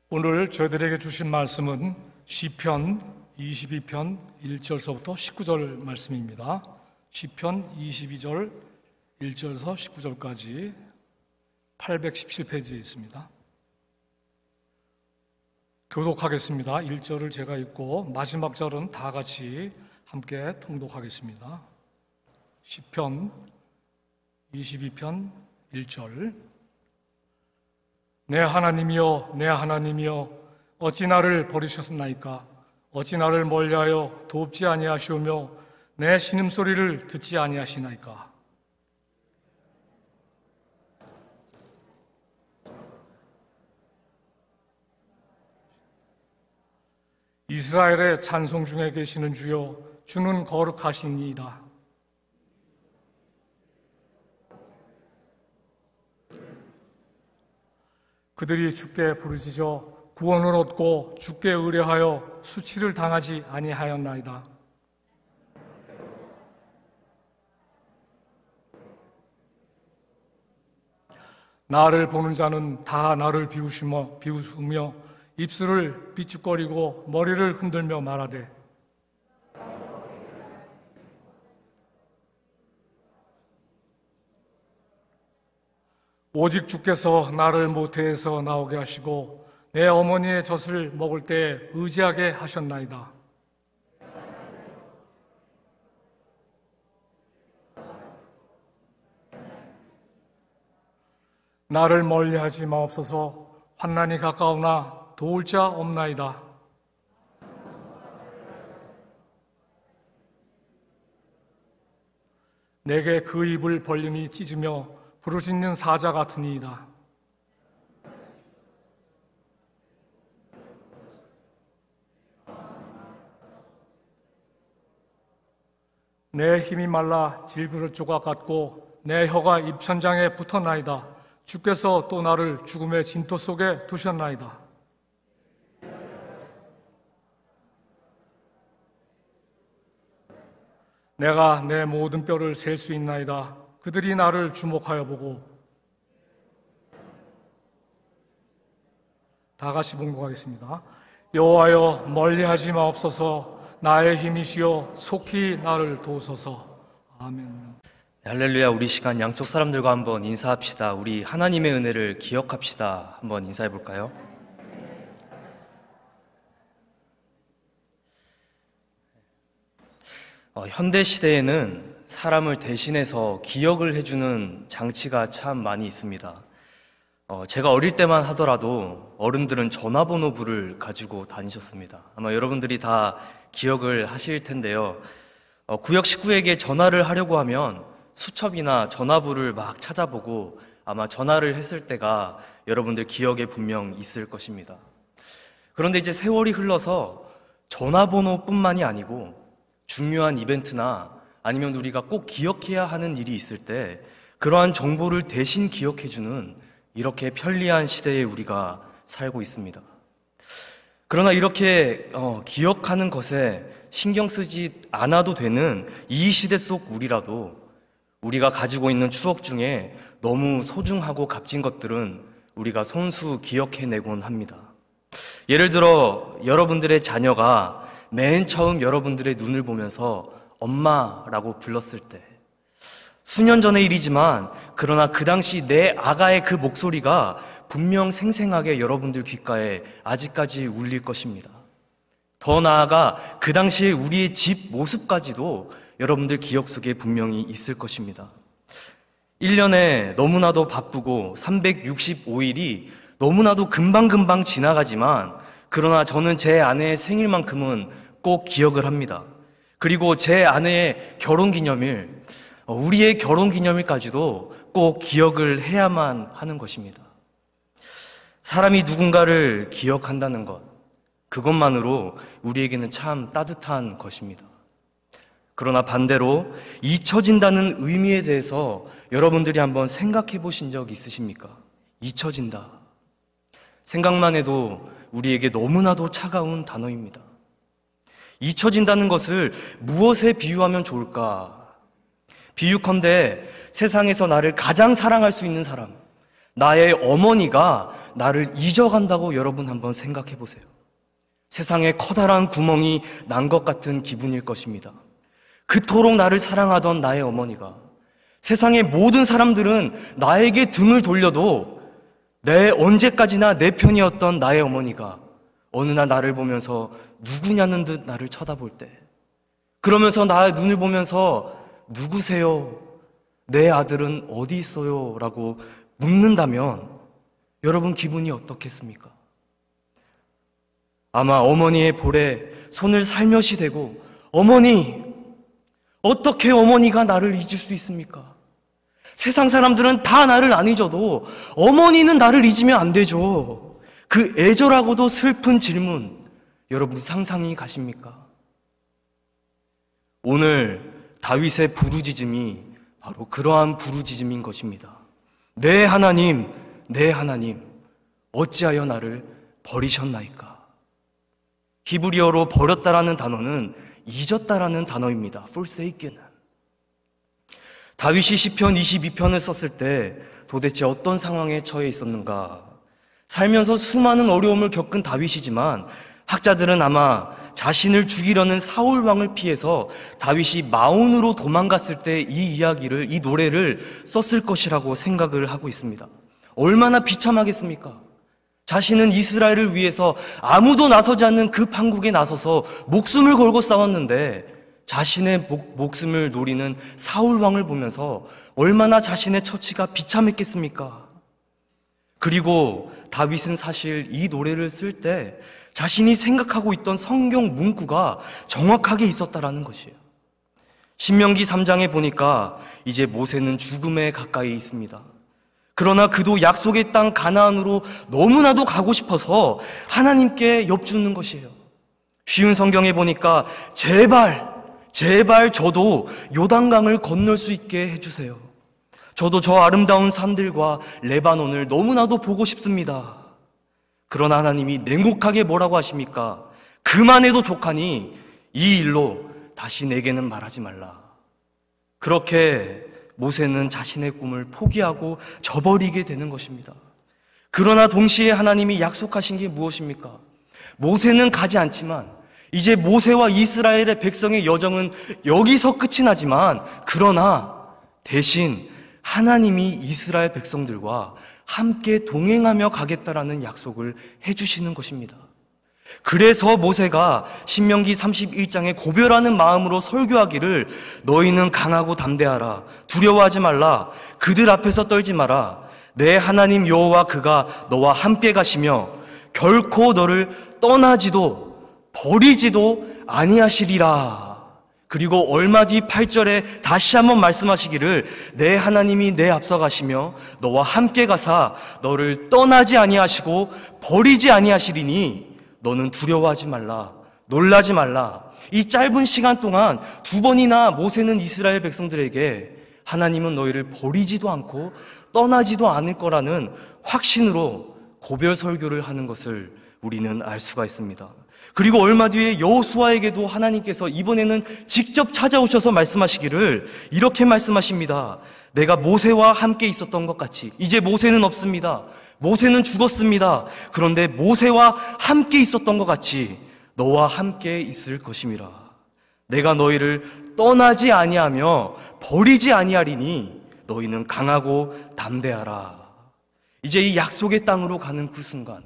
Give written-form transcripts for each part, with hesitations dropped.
오늘 저희들에게 주신 말씀은 시편 22편 1절서부터 19절 말씀입니다. 시편 22절 1절서 19절까지 817페이지에 있습니다. 교독하겠습니다. 1절을 제가 읽고 마지막 절은 다 같이 함께 통독하겠습니다. 시편 22편 1절. 내 하나님이여, 내 하나님이여, 어찌 나를 버리셨나이까? 어찌 나를 멀리하여 돕지 아니하시오며 내 신음소리를 듣지 아니하시나이까? 이스라엘의 찬송 중에 계시는 주여, 주는 거룩하시니이다. 그들이 주께 부르짖어 구원을 얻고 주께 의뢰하여 수치를 당하지 아니하였나이다. 나를 보는 자는 다 나를 비웃으며 입술을 삐죽거리고 머리를 흔들며 말하되 오직 주께서 나를 모태에서 나오게 하시고 내 어머니의 젖을 먹을 때 의지하게 하셨나이다. 나를 멀리하지 마옵소서. 환난이 가까우나 도울 자 없나이다. 내게 그 입을 벌림이 찢으며 부르짖는 사자 같으니이다. 내 힘이 말라 질그릇 조각 같고 내 혀가 입천장에 붙었나이다. 주께서 또 나를 죽음의 진토 속에 두셨나이다. 내가 내 모든 뼈를 셀 수 있나이다. 그들이 나를 주목하여 보고 다 같이 봉독하겠습니다. 여호와여 멀리하지 마옵소서. 나의 힘이시여 속히 나를 도우소서. 아멘. 할렐루야. 우리 시간 양쪽 사람들과 한번 인사합시다. 우리 하나님의 은혜를 기억합시다. 한번 인사해 볼까요? 현대 시대에는 사람을 대신해서 기억을 해주는 장치가 참 많이 있습니다. 제가 어릴 때만 하더라도 어른들은 전화번호부를 가지고 다니셨습니다. 아마 여러분들이 다 기억을 하실 텐데요. 구역 식구에게 전화를 하려고 하면 수첩이나 전화부를 막 찾아보고 아마 전화를 했을 때가 여러분들 기억에 분명 있을 것입니다. 그런데 이제 세월이 흘러서 전화번호뿐만이 아니고 중요한 이벤트나 아니면 우리가 꼭 기억해야 하는 일이 있을 때 그러한 정보를 대신 기억해주는 이렇게 편리한 시대에 우리가 살고 있습니다. 그러나 이렇게 기억하는 것에 신경 쓰지 않아도 되는 이 시대 속 우리라도 우리가 가지고 있는 추억 중에 너무 소중하고 값진 것들은 우리가 손수 기억해내곤 합니다. 예를 들어 여러분들의 자녀가 맨 처음 여러분들의 눈을 보면서 엄마라고 불렀을 때, 수년 전의 일이지만 그러나 그 당시 내 아가의 그 목소리가 분명 생생하게 여러분들 귓가에 아직까지 울릴 것입니다. 더 나아가 그 당시에 우리의 집 모습까지도 여러분들 기억 속에 분명히 있을 것입니다. 1년에 너무나도 바쁘고 365일이 너무나도 금방금방 지나가지만 그러나 저는 제 아내의 생일만큼은 꼭 기억을 합니다. 그리고 제 아내의 결혼기념일, 우리의 결혼기념일까지도 꼭 기억을 해야만 하는 것입니다. 사람이 누군가를 기억한다는 것, 그것만으로 우리에게는 참 따뜻한 것입니다. 그러나 반대로 잊혀진다는 의미에 대해서 여러분들이 한번 생각해 보신 적 있으십니까? 잊혀진다. 생각만 해도 우리에게 너무나도 차가운 단어입니다. 잊혀진다는 것을 무엇에 비유하면 좋을까? 비유컨대 세상에서 나를 가장 사랑할 수 있는 사람, 나의 어머니가 나를 잊어간다고 여러분 한번 생각해 보세요. 세상에 커다란 구멍이 난 것 같은 기분일 것입니다. 그토록 나를 사랑하던 나의 어머니가, 세상의 모든 사람들은 나에게 등을 돌려도 언제까지나 내 편이었던 나의 어머니가 어느 날 나를 보면서 누구냐는 듯 나를 쳐다볼 때, 그러면서 나의 눈을 보면서 누구세요? 내 아들은 어디 있어요? 라고 묻는다면 여러분 기분이 어떻겠습니까? 아마 어머니의 볼에 손을 살며시 대고, 어머니, 어떻게 어머니가 나를 잊을 수 있습니까? 세상 사람들은 다 나를 안 잊어도 어머니는 나를 잊으면 안 되죠. 그 애절하고도 슬픈 질문, 여러분 상상이 가십니까? 오늘 다윗의 부르짖음이 바로 그러한 부르짖음인 것입니다. 내 하나님, 내 하나님, 어찌하여 나를 버리셨나이까? 히브리어로 버렸다라는 단어는 잊었다라는 단어입니다. forsaken은. 다윗이 시편 22편을 썼을 때 도대체 어떤 상황에 처해 있었는가? 살면서 수많은 어려움을 겪은 다윗이지만 학자들은 아마 자신을 죽이려는 사울 왕을 피해서 다윗이 마온으로 도망갔을 때 이 노래를 썼을 것이라고 생각을 하고 있습니다. 얼마나 비참하겠습니까? 자신은 이스라엘을 위해서 아무도 나서지 않는 그 판국에 나서서 목숨을 걸고 싸웠는데 자신의 목숨을 노리는 사울 왕을 보면서 얼마나 자신의 처치가 비참했겠습니까? 그리고 다윗은 사실 이 노래를 쓸 때 자신이 생각하고 있던 성경 문구가 정확하게 있었다라는 것이에요. 신명기 3장에 보니까 이제 모세는 죽음에 가까이 있습니다. 그러나 그도 약속의 땅 가나안으로 너무나도 가고 싶어서 하나님께 엽주는 것이에요. 쉬운 성경에 보니까 제발 저도 요단강을 건널 수 있게 해주세요. 저도 저 아름다운 산들과 레바논을 너무나도 보고 싶습니다. 그러나 하나님이 냉혹하게 뭐라고 하십니까? 그만해도 족하니 이 일로 다시 내게는 말하지 말라. 그렇게 모세는 자신의 꿈을 포기하고 저버리게 되는 것입니다. 그러나 동시에 하나님이 약속하신 게 무엇입니까? 모세는 가지 않지만 이제 모세와 이스라엘의 백성의 여정은 여기서 끝이 나지만, 그러나 대신 하나님이 이스라엘 백성들과 함께 동행하며 가겠다라는 약속을 해주시는 것입니다. 그래서 모세가 신명기 31장에 고별하는 마음으로 설교하기를, 너희는 강하고 담대하라, 두려워하지 말라, 그들 앞에서 떨지 마라, 내 하나님 여호와 그가 너와 함께 가시며 결코 너를 떠나지도 버리지도 아니하시리라. 그리고 얼마 뒤 8절에 다시 한번 말씀하시기를, 내 하나님이 내 앞서 가시며 너와 함께 가사 너를 떠나지 아니하시고 버리지 아니하시리니 너는 두려워하지 말라, 놀라지 말라. 이 짧은 시간 동안 두 번이나 모세는 이스라엘 백성들에게 하나님은 너희를 버리지도 않고 떠나지도 않을 거라는 확신으로 고별 설교를 하는 것을 우리는 알 수가 있습니다. 그리고 얼마 뒤에 여호수아에게도 하나님께서 이번에는 직접 찾아오셔서 말씀하시기를 이렇게 말씀하십니다. 내가 모세와 함께 있었던 것 같이, 이제 모세는 없습니다. 모세는 죽었습니다. 그런데 모세와 함께 있었던 것 같이 너와 함께 있을 것임이라. 내가 너희를 떠나지 아니하며 버리지 아니하리니 너희는 강하고 담대하라. 이제 이 약속의 땅으로 가는 그 순간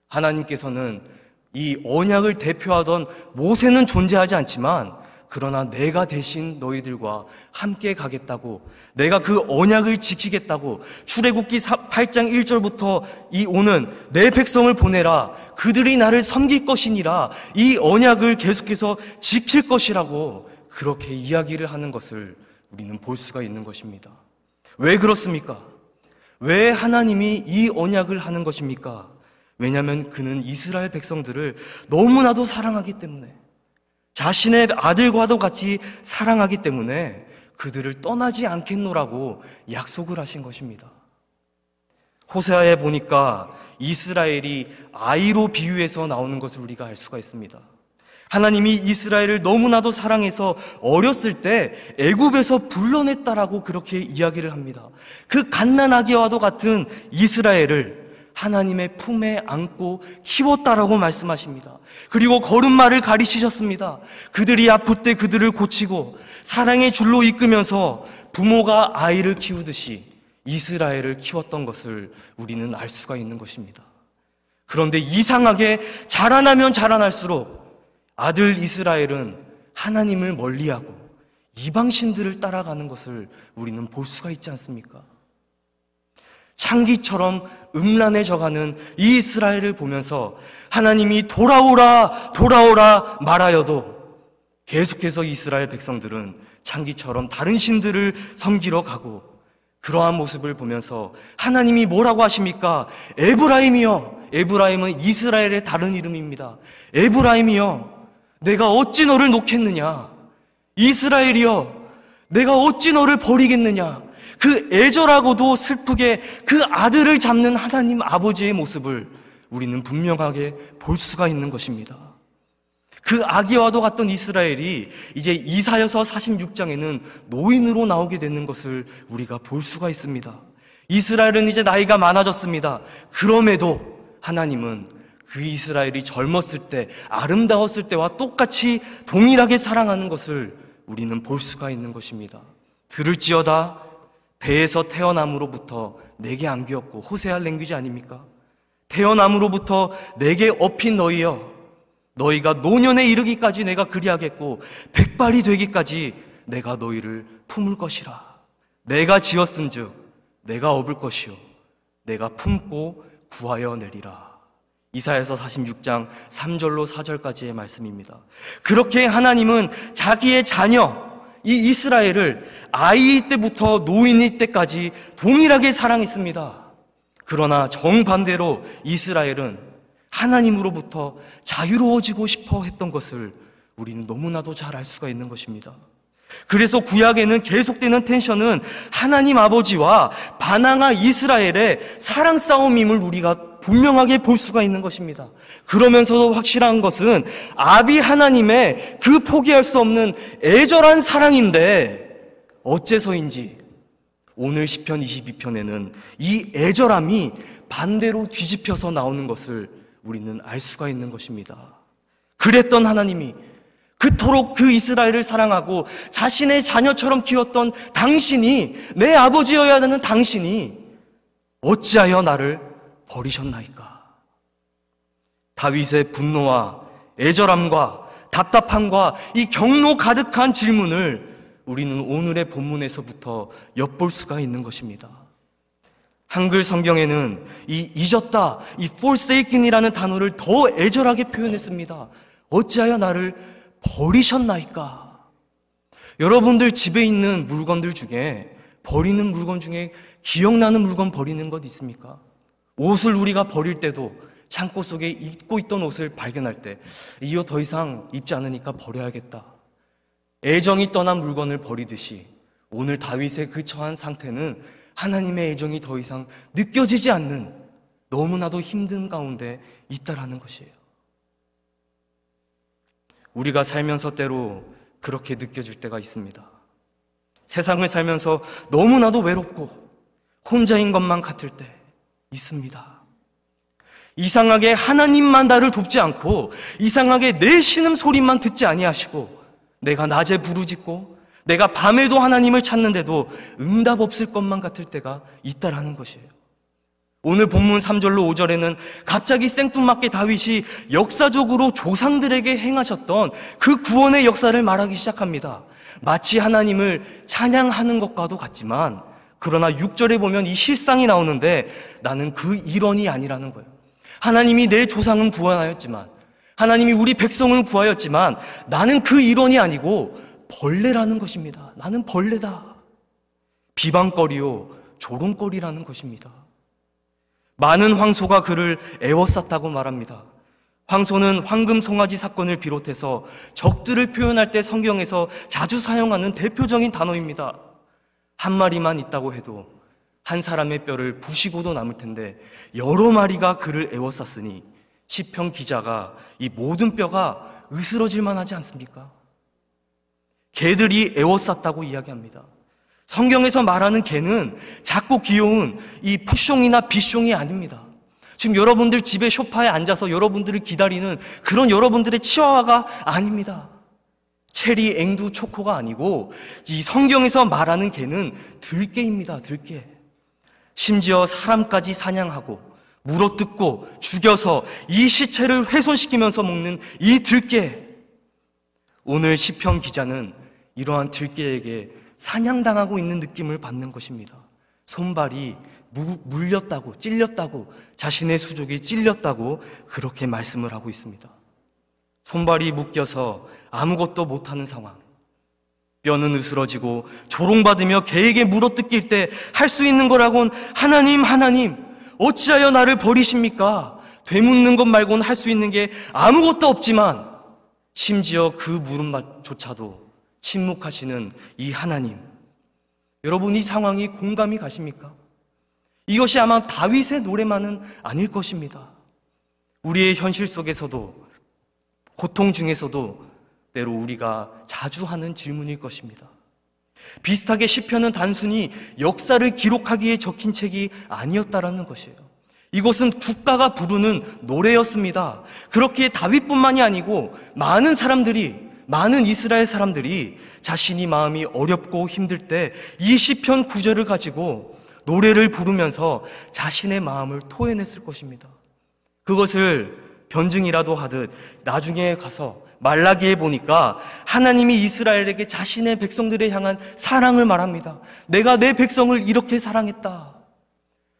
하나님께서는 이 언약을 대표하던 모세는 존재하지 않지만, 그러나 내가 대신 너희들과 함께 가겠다고, 내가 그 언약을 지키겠다고, 출애굽기 8장 1절부터 이 오는 내 백성을 보내라, 그들이 나를 섬길 것이니라, 이 언약을 계속해서 지킬 것이라고 그렇게 이야기를 하는 것을 우리는 볼 수가 있는 것입니다. 왜 그렇습니까? 왜 하나님이 이 언약을 하는 것입니까? 왜냐하면 그는 이스라엘 백성들을 너무나도 사랑하기 때문에, 자신의 아들과도 같이 사랑하기 때문에 그들을 떠나지 않겠노라고 약속을 하신 것입니다. 호세아에 보니까 이스라엘이 아이로 비유해서 나오는 것을 우리가 알 수가 있습니다. 하나님이 이스라엘을 너무나도 사랑해서 어렸을 때 애굽에서 불러냈다라고 그렇게 이야기를 합니다. 그 갓난아기와도 같은 이스라엘을 하나님의 품에 안고 키웠다라고 말씀하십니다. 그리고 걸음마를 가르치셨습니다. 그들이 아플 때 그들을 고치고 사랑의 줄로 이끌면서 부모가 아이를 키우듯이 이스라엘을 키웠던 것을 우리는 알 수가 있는 것입니다. 그런데 이상하게 자라나면 자라날수록 아들 이스라엘은 하나님을 멀리하고 이방신들을 따라가는 것을 우리는 볼 수가 있지 않습니까? 창기처럼 음란해져가는 이 이스라엘을 보면서 하나님이 돌아오라 돌아오라 말하여도 계속해서 이스라엘 백성들은 창기처럼 다른 신들을 섬기러 가고, 그러한 모습을 보면서 하나님이 뭐라고 하십니까? 에브라임이여, 에브라임은 이스라엘의 다른 이름입니다. 에브라임이여, 내가 어찌 너를 놓겠느냐? 이스라엘이여, 내가 어찌 너를 버리겠느냐? 그 애절하고도 슬프게 그 아들을 잡는 하나님 아버지의 모습을 우리는 분명하게 볼 수가 있는 것입니다. 그 아기와도 같던 이스라엘이 이제 이사야서 46장에는 노인으로 나오게 되는 것을 우리가 볼 수가 있습니다. 이스라엘은 이제 나이가 많아졌습니다. 그럼에도 하나님은 그 이스라엘이 젊었을 때, 아름다웠을 때와 똑같이 동일하게 사랑하는 것을 우리는 볼 수가 있는 것입니다. 들을지어다 배에서 태어남으로부터 내게 안기었고, 호세아 랭귀지 아닙니까? 태어남으로부터 내게 업힌 너희여, 너희가 노년에 이르기까지 내가 그리하겠고 백발이 되기까지 내가 너희를 품을 것이라. 내가 지었은즉 내가 업을 것이요 내가 품고 구하여 내리라. 이사야서 46장 3절로 4절까지의 말씀입니다. 그렇게 하나님은 자기의 자녀 이 이스라엘을 아이 때부터 노인이 때까지 동일하게 사랑했습니다. 그러나 정반대로 이스라엘은 하나님으로부터 자유로워지고 싶어 했던 것을 우리는 너무나도 잘 알 수가 있는 것입니다. 그래서 구약에는 계속되는 텐션은 하나님 아버지와 반항아 이스라엘의 사랑 싸움임을 우리가 분명하게 볼 수가 있는 것입니다. 그러면서도 확실한 것은 아비 하나님의 그 포기할 수 없는 애절한 사랑인데, 어째서인지 오늘 시편 22편에는 이 애절함이 반대로 뒤집혀서 나오는 것을 우리는 알 수가 있는 것입니다. 그랬던 하나님이, 그토록 그 이스라엘을 사랑하고 자신의 자녀처럼 키웠던 당신이, 내 아버지여야 하는 당신이 어찌하여 나를 버리셨나이까? 다윗의 분노와 애절함과 답답함과 이 경로 가득한 질문을 우리는 오늘의 본문에서부터 엿볼 수가 있는 것입니다. 한글 성경에는 이 잊었다, 이 forsaken이라는 단어를 더 애절하게 표현했습니다. 어찌하여 나를 버리셨나이까? 여러분들 집에 있는 물건들 중에, 버리는 물건 중에 기억나는 물건 버리는 것 있습니까? 옷을 우리가 버릴 때도 창고 속에 입고 있던 옷을 발견할 때 이 옷 더 이상 입지 않으니까 버려야겠다. 애정이 떠난 물건을 버리듯이 오늘 다윗의 그 처한 상태는 하나님의 애정이 더 이상 느껴지지 않는 너무나도 힘든 가운데 있다라는 것이에요. 우리가 살면서 때로 그렇게 느껴질 때가 있습니다. 세상을 살면서 너무나도 외롭고 혼자인 것만 같을 때 있습니다. 이상하게 하나님만 나를 돕지 않고, 이상하게 내 신음소리만 듣지 아니하시고, 내가 낮에 부르짖고 내가 밤에도 하나님을 찾는데도 응답 없을 것만 같을 때가 있다라는 것이에요. 오늘 본문 3절로 5절에는 갑자기 생뚱맞게 다윗이 역사적으로 조상들에게 행하셨던 그 구원의 역사를 말하기 시작합니다. 마치 하나님을 찬양하는 것과도 같지만, 그러나 6절에 보면 이 실상이 나오는데 나는 그 일원이 아니라는 거예요. 하나님이 내 조상은 구원하였지만, 하나님이 우리 백성은 구하였지만 나는 그 일원이 아니고 벌레라는 것입니다. 나는 벌레다. 비방거리요 조롱거리라는 것입니다. 많은 황소가 그를 애워쌌다고 말합니다. 황소는 황금 송아지 사건을 비롯해서 적들을 표현할 때 성경에서 자주 사용하는 대표적인 단어입니다. 한 마리만 있다고 해도 한 사람의 뼈를 부시고도 남을 텐데 여러 마리가 그를 애워쌌으니 시편 기자가 이 모든 뼈가 으스러질만 하지 않습니까? 개들이 에워쌌다고 이야기합니다. 성경에서 말하는 개는 작고 귀여운 이 푸숑이나 비숑이 아닙니다. 지금 여러분들 집에 소파에 앉아서 여러분들을 기다리는 그런 여러분들의 치와와가 아닙니다. 체리, 앵두, 초코가 아니고 이 성경에서 말하는 개는 들개입니다. 들개. 심지어 사람까지 사냥하고 물어뜯고 죽여서 이 시체를 훼손시키면서 먹는 이 들개. 오늘 시편 기자는 이러한 들개에게 사냥당하고 있는 느낌을 받는 것입니다. 손발이 물렸다고, 찔렸다고, 자신의 수족이 찔렸다고 그렇게 말씀을 하고 있습니다. 손발이 묶여서 아무것도 못하는 상황. 뼈는 으스러지고 조롱받으며 개에게 물어뜯길 때 할 수 있는 거라곤 하나님, 하나님, 어찌하여 나를 버리십니까? 되묻는 것 말고는 할 수 있는 게 아무것도 없지만 심지어 그 물음조차도 침묵하시는 이 하나님. 여러분, 이 상황이 공감이 가십니까? 이것이 아마 다윗의 노래만은 아닐 것입니다. 우리의 현실 속에서도, 고통 중에서도 때로 우리가 자주 하는 질문일 것입니다. 비슷하게 시편은 단순히 역사를 기록하기에 적힌 책이 아니었다라는 것이에요. 이것은 국가가 부르는 노래였습니다. 그렇기에 다윗뿐만이 아니고 많은 사람들이, 많은 이스라엘 사람들이 자신이 마음이 어렵고 힘들 때 이 시편 구절을 가지고 노래를 부르면서 자신의 마음을 토해냈을 것입니다. 그것을 변증이라도 하듯 나중에 가서 말라기에 보니까 하나님이 이스라엘에게 자신의 백성들에 향한 사랑을 말합니다. 내가 내 백성을 이렇게 사랑했다.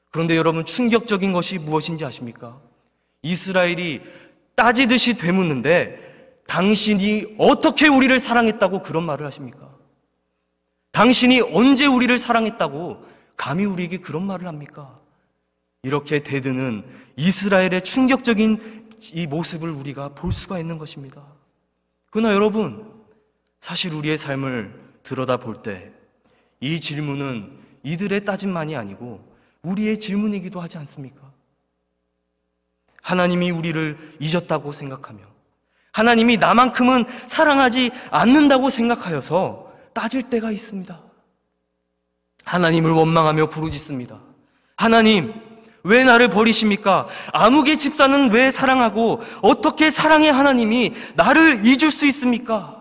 그런데 여러분, 충격적인 것이 무엇인지 아십니까? 이스라엘이 따지듯이 되묻는데 당신이 어떻게 우리를 사랑했다고 그런 말을 하십니까? 당신이 언제 우리를 사랑했다고 감히 우리에게 그런 말을 합니까? 이렇게 대드는 이스라엘의 충격적인 이 모습을 우리가 볼 수가 있는 것입니다. 그러나 여러분, 사실 우리의 삶을 들여다볼 때 이 질문은 이들의 따짐만이 아니고 우리의 질문이기도 하지 않습니까? 하나님이 우리를 잊었다고 생각하며 하나님이 나만큼은 사랑하지 않는다고 생각하여서 따질 때가 있습니다. 하나님을 원망하며 부르짖습니다. 하나님, 왜 나를 버리십니까? 아무개 집사는 왜 사랑하고 어떻게 사랑의 하나님이 나를 잊을 수 있습니까?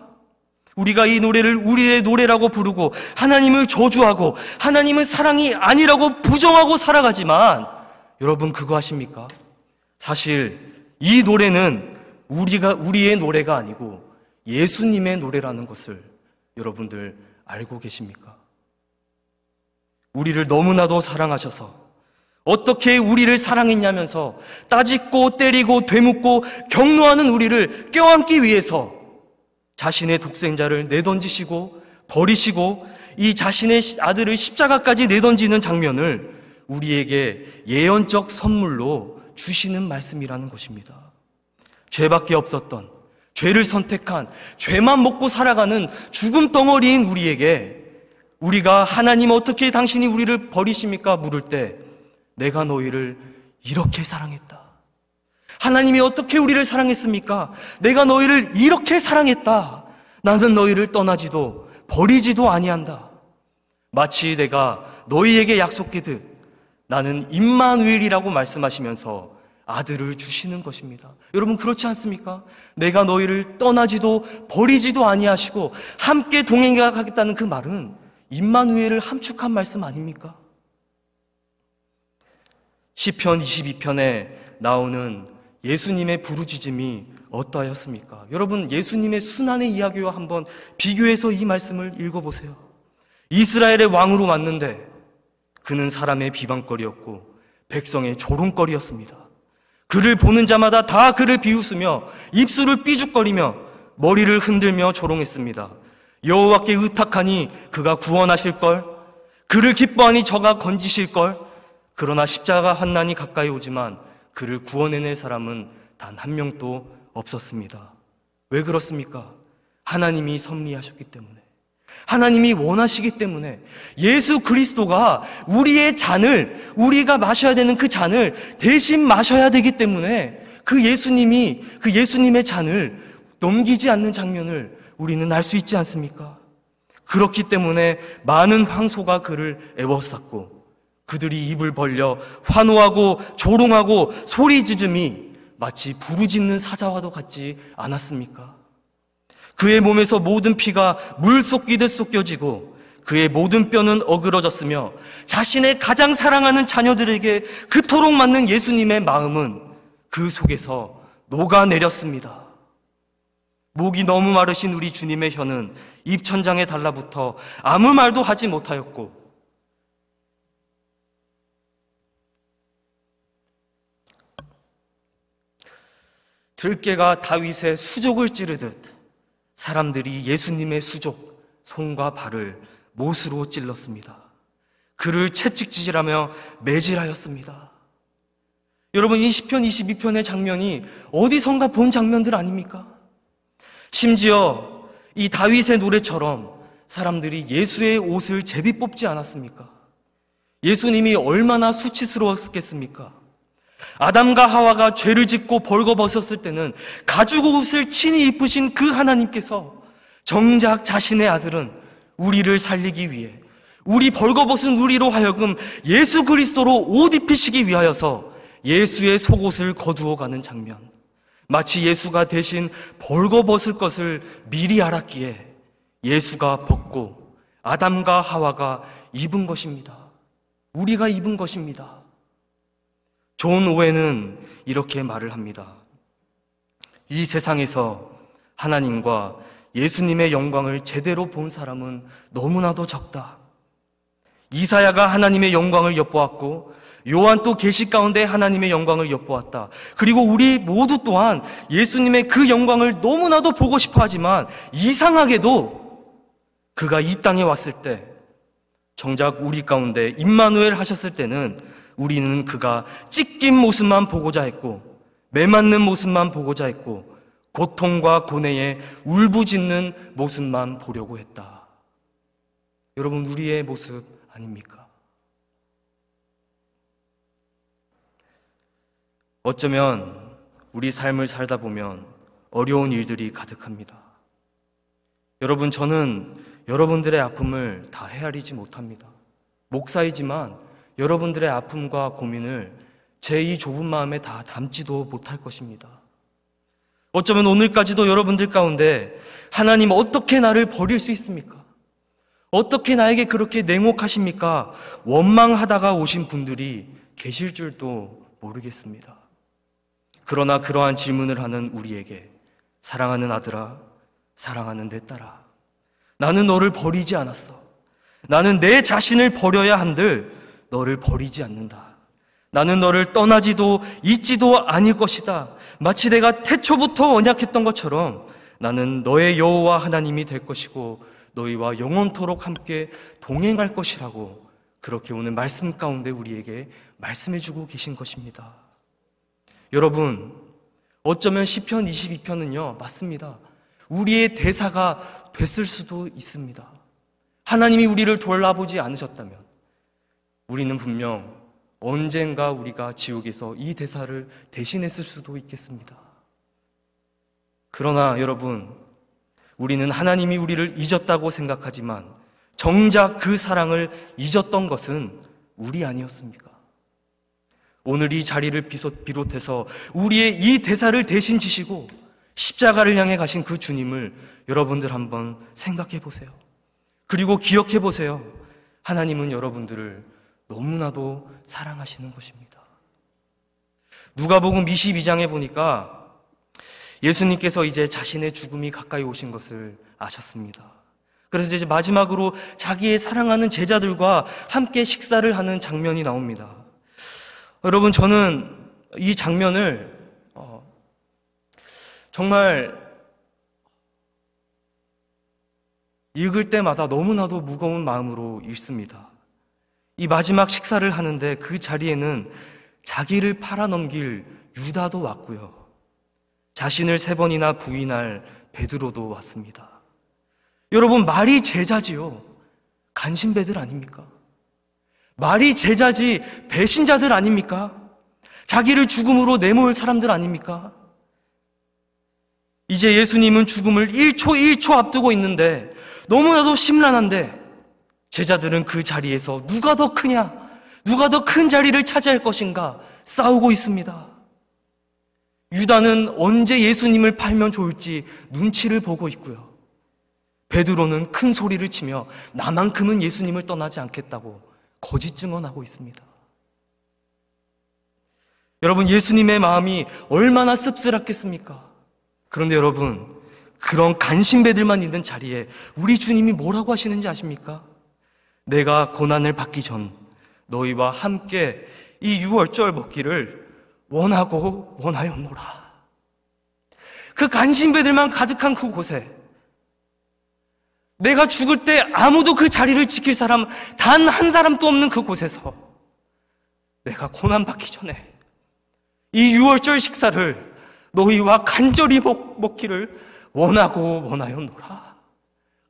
우리가 이 노래를 우리의 노래라고 부르고 하나님을 저주하고 하나님은 사랑이 아니라고 부정하고 살아가지만 여러분, 그거 아십니까? 사실 이 노래는 우리의 노래가 아니고 예수님의 노래라는 것을 여러분들 알고 계십니까? 우리를 너무나도 사랑하셔서 어떻게 우리를 사랑했냐면서 따짓고 때리고 되묻고 경노하는 우리를 껴안기 위해서 자신의 독생자를 내던지시고 버리시고 이 자신의 아들을 십자가까지 내던지는 장면을 우리에게 예언적 선물로 주시는 말씀이라는 것입니다. 죄밖에 없었던, 죄를 선택한, 죄만 먹고 살아가는 죽음 덩어리인 우리에게 우리가 하나님, 어떻게 당신이 우리를 버리십니까? 물을 때 내가 너희를 이렇게 사랑했다. 하나님이 어떻게 우리를 사랑했습니까? 내가 너희를 이렇게 사랑했다. 나는 너희를 떠나지도 버리지도 아니한다. 마치 내가 너희에게 약속했듯 나는 임마누엘이라고 말씀하시면서 아들을 주시는 것입니다. 여러분, 그렇지 않습니까? 내가 너희를 떠나지도 버리지도 아니하시고 함께 동행하겠다는 그 말은 임마누엘을 함축한 말씀 아닙니까? 시편 22편에 나오는 예수님의 부르짖음이 어떠하였습니까? 여러분, 예수님의 순환의 이야기와 한번 비교해서 이 말씀을 읽어보세요. 이스라엘의 왕으로 왔는데 그는 사람의 비방거리였고 백성의 조롱거리였습니다. 그를 보는 자마다 다 그를 비웃으며 입술을 삐죽거리며 머리를 흔들며 조롱했습니다. 여호와께 의탁하니 그가 구원하실걸, 그를 기뻐하니 저가 건지실걸. 그러나 십자가 환난이 가까이 오지만 그를 구원해낼 사람은 단 한 명도 없었습니다. 왜 그렇습니까? 하나님이 섭리하셨기 때문에, 하나님이 원하시기 때문에, 예수 그리스도가 우리의 잔을, 우리가 마셔야 되는 그 잔을 대신 마셔야 되기 때문에 그 예수님의 잔을 넘기지 않는 장면을 우리는 알 수 있지 않습니까? 그렇기 때문에 많은 황소가 그를 애워쌌고 그들이 입을 벌려 환호하고 조롱하고 소리 지즘이 마치 부르짖는 사자와도 같지 않았습니까? 그의 몸에서 모든 피가 물 쏟기듯 쏟겨지고 그의 모든 뼈는 어그러졌으며 자신의 가장 사랑하는 자녀들에게 그토록 맞는 예수님의 마음은 그 속에서 녹아내렸습니다. 목이 너무 마르신 우리 주님의 혀는 입천장에 달라붙어 아무 말도 하지 못하였고 들깨가 다윗의 수족을 찌르듯 사람들이 예수님의 수족, 손과 발을 못으로 찔렀습니다. 그를 채찍질하며 매질하였습니다. 여러분, 이 시편 22편의 장면이 어디선가 본 장면들 아닙니까? 심지어 이 다윗의 노래처럼 사람들이 예수의 옷을 제비 뽑지 않았습니까? 예수님이 얼마나 수치스러웠겠습니까? 아담과 하와가 죄를 짓고 벌거벗었을 때는 가죽 옷을 친히 입으신 그 하나님께서 정작 자신의 아들은 우리를 살리기 위해 우리 벌거벗은 우리로 하여금 예수 그리스도로 옷 입히시기 위하여서 예수의 속옷을 거두어 가는 장면, 마치 예수가 대신 벌거벗을 것을 미리 알았기에 예수가 벗고 아담과 하와가 입은 것입니다. 우리가 입은 것입니다. 존 오웬은 이렇게 말을 합니다. 이 세상에서 하나님과 예수님의 영광을 제대로 본 사람은 너무나도 적다. 이사야가 하나님의 영광을 엿보았고 요한도 계시 가운데 하나님의 영광을 엿보았다. 그리고 우리 모두 또한 예수님의 그 영광을 너무나도 보고 싶어 하지만 이상하게도 그가 이 땅에 왔을 때 정작 우리 가운데 임마누엘 하셨을 때는 우리는 그가 찢긴 모습만 보고자 했고 매맞는 모습만 보고자 했고 고통과 고뇌에 울부짖는 모습만 보려고 했다. 여러분, 우리의 모습 아닙니까? 어쩌면 우리 삶을 살다 보면 어려운 일들이 가득합니다. 여러분, 저는 여러분들의 아픔을 다 헤아리지 못합니다. 목사이지만 여러분들의 아픔과 고민을 제 이 좁은 마음에 다 담지도 못할 것입니다. 어쩌면 오늘까지도 여러분들 가운데 하나님 어떻게 나를 버릴 수 있습니까? 어떻게 나에게 그렇게 냉혹하십니까? 원망하다가 오신 분들이 계실 줄도 모르겠습니다. 그러나 그러한 질문을 하는 우리에게 사랑하는 아들아, 사랑하는 내 딸아, 나는 너를 버리지 않았어. 나는 내 자신을 버려야 한들 너를 버리지 않는다. 나는 너를 떠나지도 잊지도 않을 것이다. 마치 내가 태초부터 언약했던 것처럼 나는 너의 여호와 하나님이 될 것이고 너희와 영원토록 함께 동행할 것이라고 그렇게 오늘 말씀 가운데 우리에게 말씀해주고 계신 것입니다. 여러분, 어쩌면 시편 22편은요, 맞습니다. 우리의 대사가 됐을 수도 있습니다. 하나님이 우리를 돌아보지 않으셨다면 우리는 분명 언젠가 우리가 지옥에서 이 대사를 대신했을 수도 있겠습니다. 그러나 여러분, 우리는 하나님이 우리를 잊었다고 생각하지만 정작 그 사랑을 잊었던 것은 우리 아니었습니까? 오늘 이 자리를 비롯해서 우리의 이 대사를 대신 지시고 십자가를 향해 가신 그 주님을 여러분들 한번 생각해 보세요. 그리고 기억해 보세요. 하나님은 여러분들을 너무나도 사랑하시는 것입니다. 누가복음 22장에 보니까 예수님께서 이제 자신의 죽음이 가까이 오신 것을 아셨습니다. 그래서 이제 마지막으로 자기의 사랑하는 제자들과 함께 식사를 하는 장면이 나옵니다. 여러분, 저는 이 장면을 정말 읽을 때마다 너무나도 무거운 마음으로 읽습니다. 이 마지막 식사를 하는데 그 자리에는 자기를 팔아넘길 유다도 왔고요, 자신을 3번이나 부인할 베드로도 왔습니다. 여러분, 말이 제자지요, 간신배들 아닙니까? 말이 제자지 배신자들 아닙니까? 자기를 죽음으로 내모을 사람들 아닙니까? 이제 예수님은 죽음을 1초 1초 앞두고 있는데 너무나도 심란한데 제자들은 그 자리에서 누가 더 크냐, 누가 더 큰 자리를 차지할 것인가 싸우고 있습니다. 유다는 언제 예수님을 팔면 좋을지 눈치를 보고 있고요. 베드로는 큰 소리를 치며 나만큼은 예수님을 떠나지 않겠다고 거짓 증언하고 있습니다. 여러분, 예수님의 마음이 얼마나 씁쓸했겠습니까? 그런데 여러분, 그런 간신배들만 있는 자리에 우리 주님이 뭐라고 하시는지 아십니까? 내가 고난을 받기 전 너희와 함께 이 유월절 먹기를 원하고 원하였노라. 그 간신배들만 가득한 그곳에 내가 죽을 때 아무도 그 자리를 지킬 사람 단 한 사람도 없는 그곳에서 내가 고난받기 전에 이 유월절 식사를 너희와 간절히 먹기를 원하고 원하였노라.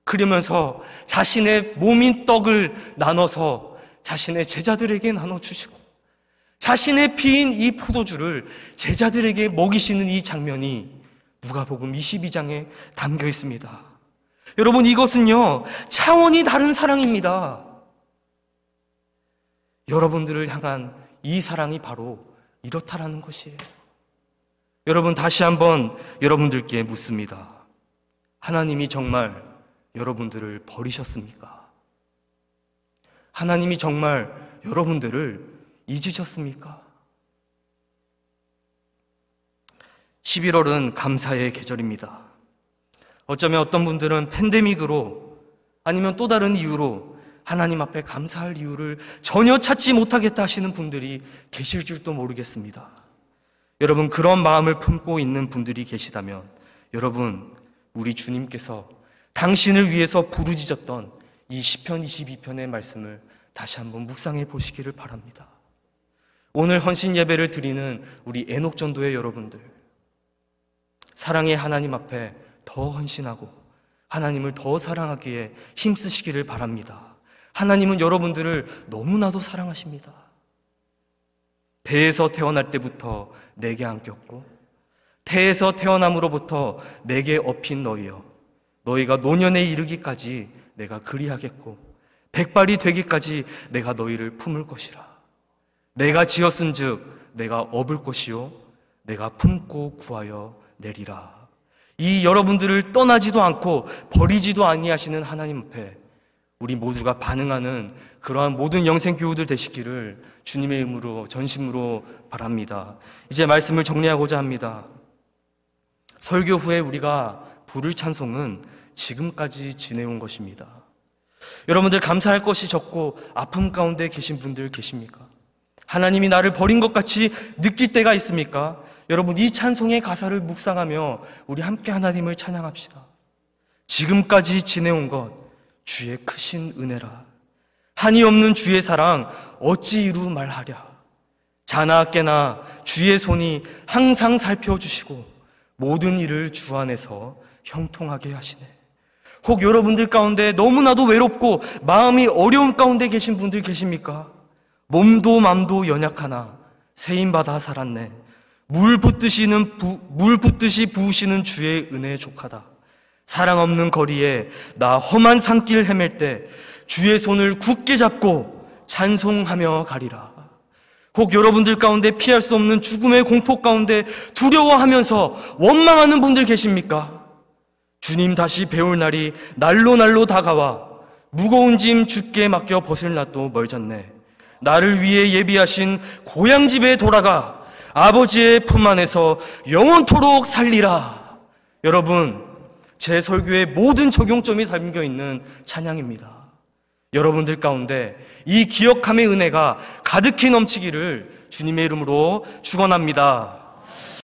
그러면서 자신의 몸인 떡을 나눠서 자신의 제자들에게 나눠주시고 자신의 피인 이 포도주를 제자들에게 먹이시는 이 장면이 누가복음 22장에 담겨 있습니다. 여러분, 이것은요 차원이 다른 사랑입니다. 여러분들을 향한 이 사랑이 바로 이렇다라는 것이에요. 여러분, 다시 한번 여러분들께 묻습니다. 하나님이 정말 여러분들을 버리셨습니까? 하나님이 정말 여러분들을 잊으셨습니까? 11월은 감사의 계절입니다. 어쩌면 어떤 분들은 팬데믹으로 아니면 또 다른 이유로 하나님 앞에 감사할 이유를 전혀 찾지 못하겠다 하시는 분들이 계실 줄도 모르겠습니다. 여러분, 그런 마음을 품고 있는 분들이 계시다면 여러분, 우리 주님께서 당신을 위해서 부르짖었던 이 시편 22편의 말씀을 다시 한번 묵상해 보시기를 바랍니다. 오늘 헌신 예배를 드리는 우리 애녹전도의 여러분들, 사랑의 하나님 앞에 더 헌신하고 하나님을 더 사랑하기에 힘쓰시기를 바랍니다. 하나님은 여러분들을 너무나도 사랑하십니다. 배에서 태어날 때부터 내게 안겼고 태에서 태어남으로부터 내게 업힌 너희여, 너희가 노년에 이르기까지 내가 그리하겠고 백발이 되기까지 내가 너희를 품을 것이라. 내가 지었은즉 내가 업을 것이요 내가 품고 구하여 내리라. 이 여러분들을 떠나지도 않고 버리지도 아니하시는 하나님 앞에 우리 모두가 반응하는 그러한 모든 영생 교우들 되시기를 주님의 이름으로 전심으로 바랍니다. 이제 말씀을 정리하고자 합니다. 설교 후에 우리가 부를 찬송은 지금까지 지내온 것입니다. 여러분들 감사할 것이 적고 아픔 가운데 계신 분들 계십니까? 하나님이 나를 버린 것 같이 느낄 때가 있습니까? 여러분, 이 찬송의 가사를 묵상하며 우리 함께 하나님을 찬양합시다. 지금까지 지내온 것 주의 크신 은혜라. 한이 없는 주의 사랑 어찌 이루 말하랴. 자나 깨나 주의 손이 항상 살펴주시고 모든 일을 주 안에서 형통하게 하시네. 혹 여러분들 가운데 너무나도 외롭고 마음이 어려운 가운데 계신 분들 계십니까? 몸도 맘도 연약하나 세임받아 살았네. 물 붓듯이 부으시는 주의 은혜에 족하다. 사랑 없는 거리에 나 험한 산길 헤맬 때 주의 손을 굳게 잡고 찬송하며 가리라. 혹 여러분들 가운데 피할 수 없는 죽음의 공포 가운데 두려워하면서 원망하는 분들 계십니까? 주님 다시 배울 날이 날로 다가와 무거운 짐 주께 맡겨 벗을 낫도 멀졌네. 나를 위해 예비하신 고향집에 돌아가 아버지의 품 안에서 영원토록 살리라. 여러분, 제 설교의 모든 적용점이 담겨있는 찬양입니다. 여러분들 가운데 이 기억함의 은혜가 가득히 넘치기를 주님의 이름으로 축원합니다.